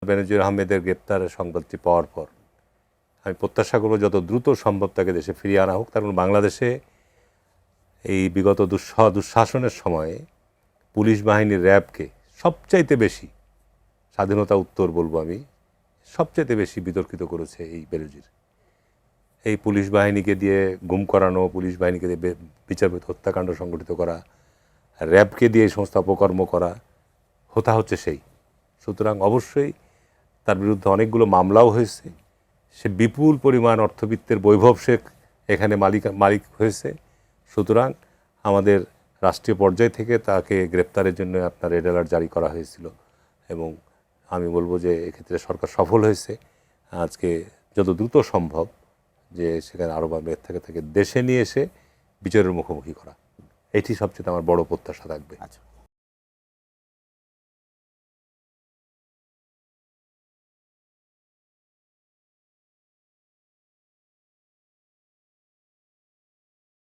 বেনজির আহমেদের গ্রেপ্তারের সংবাদটি পাওয়ার পর আমি প্রত্যাশা করব যত দ্রুত সম্ভব তাকে দেশে ফিরিয়ে আনা হোক। কারণ বাংলাদেশে এই বিগত দুঃশাসনের সময়ে পুলিশ বাহিনীর র্যাবকে সবচাইতে বেশি স্বাধীনতা উত্তর বলবো আমি, সবচাইতে বেশি বিতর্কিত করেছে এই বেনজির। এই পুলিশ বাহিনীকে দিয়ে গুম করানো, পুলিশ বাহিনীকে দিয়ে বিচারপতি হত্যাকাণ্ড সংগঠিত করা, র্যাবকে দিয়ে এই সমস্ত অপকর্ম করা হচ্ছে সেই। সুতরাং অবশ্যই তার বিরুদ্ধে অনেকগুলো মামলাও হয়েছে। সে বিপুল পরিমাণ অর্থবিত্তের বৈভব সে এখানে মালিক হয়েছে। সুতরাং আমাদের রাষ্ট্রীয় পর্যায় থেকে তাকে গ্রেপ্তারের জন্য আপনার রেড অ্যালার্ট জারি করা হয়েছিল এবং আমি বলবো যে এক্ষেত্রে সরকার সফল হয়েছে। আজকে যত দ্রুত সম্ভব যে সেখানে আরও বাংলাদেশ থেকে দেশে নিয়ে এসে বিচারের মুখোমুখি করা, এটি সবচেয়ে আমার বড় প্রত্যাশা থাকবে। আচ্ছা।